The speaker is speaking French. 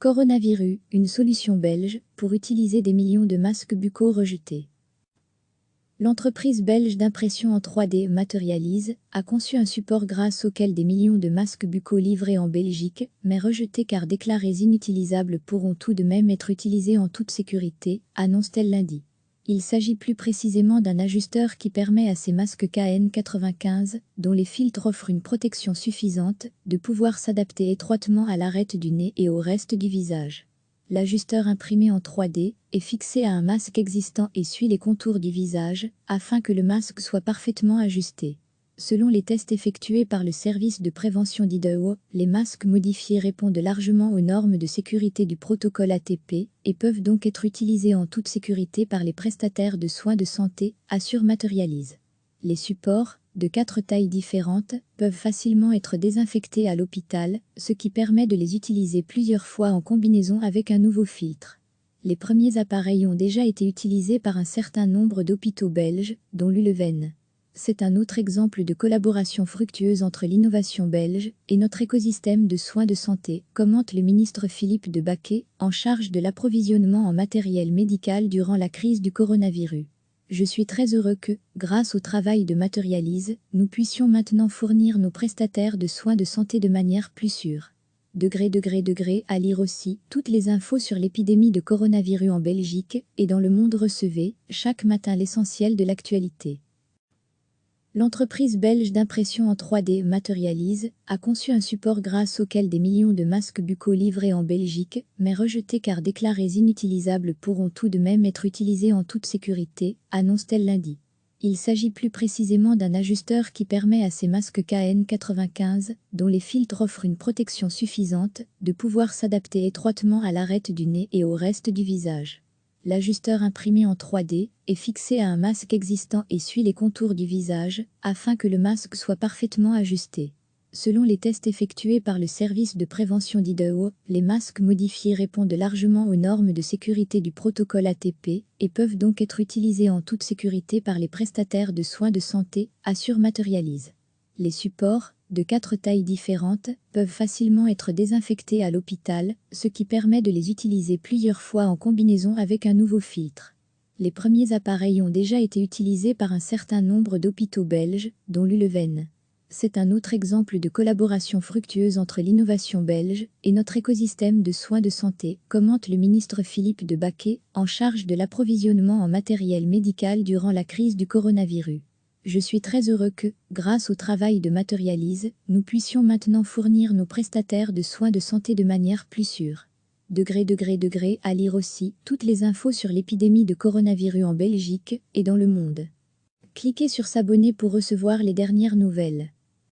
Coronavirus, une solution belge pour utiliser des millions de masques buccaux rejetés. L'entreprise belge d'impression en 3D Materialise a conçu un support grâce auquel des millions de masques buccaux livrés en Belgique, mais rejetés car déclarés inutilisables, pourront tout de même être utilisés en toute sécurité, annonce-t-elle lundi. Il s'agit plus précisément d'un ajusteur qui permet à ces masques KN95, dont les filtres offrent une protection suffisante, de pouvoir s'adapter étroitement à l'arête du nez et au reste du visage. L'ajusteur imprimé en 3D est fixé à un masque existant et suit les contours du visage, afin que le masque soit parfaitement ajusté. Selon les tests effectués par le service de prévention d'IDEO, les masques modifiés répondent largement aux normes de sécurité du protocole ATP et peuvent donc être utilisés en toute sécurité par les prestataires de soins de santé, assure Materialise. Les supports, de 4 tailles différentes, peuvent facilement être désinfectés à l'hôpital, ce qui permet de les utiliser plusieurs fois en combinaison avec un nouveau filtre. Les premiers appareils ont déjà été utilisés par un certain nombre d'hôpitaux belges, dont Leuven. C'est un autre exemple de collaboration fructueuse entre l'innovation belge et notre écosystème de soins de santé, commente le ministre Philippe de Baquet, en charge de l'approvisionnement en matériel médical durant la crise du coronavirus. Je suis très heureux que, grâce au travail de Materialise, nous puissions maintenant fournir nos prestataires de soins de santé de manière plus sûre. À lire aussi toutes les infos sur l'épidémie de coronavirus en Belgique et dans le monde. Recevez chaque matin l'essentiel de l'actualité. L'entreprise belge d'impression en 3D Materialise a conçu un support grâce auquel des millions de masques buccaux livrés en Belgique, mais rejetés car déclarés inutilisables, pourront tout de même être utilisés en toute sécurité, annonce-t-elle lundi. Il s'agit plus précisément d'un ajusteur qui permet à ces masques KN95, dont les filtres offrent une protection suffisante, de pouvoir s'adapter étroitement à l'arête du nez et au reste du visage. L'ajusteur imprimé en 3D est fixé à un masque existant et suit les contours du visage, afin que le masque soit parfaitement ajusté. Selon les tests effectués par le service de prévention d'IDEO, les masques modifiés répondent largement aux normes de sécurité du protocole ATP et peuvent donc être utilisés en toute sécurité par les prestataires de soins de santé, assure Materialise. Les supports, de 4 tailles différentes, peuvent facilement être désinfectés à l'hôpital, ce qui permet de les utiliser plusieurs fois en combinaison avec un nouveau filtre. Les premiers appareils ont déjà été utilisés par un certain nombre d'hôpitaux belges, dont Leuven. C'est un autre exemple de collaboration fructueuse entre l'innovation belge et notre écosystème de soins de santé, commente le ministre Philippe de Baquet, en charge de l'approvisionnement en matériel médical durant la crise du coronavirus. Je suis très heureux que, grâce au travail de Materialise, nous puissions maintenant fournir nos prestataires de soins de santé de manière plus sûre. À lire aussi toutes les infos sur l'épidémie de coronavirus en Belgique et dans le monde. Cliquez sur s'abonner pour recevoir les dernières nouvelles.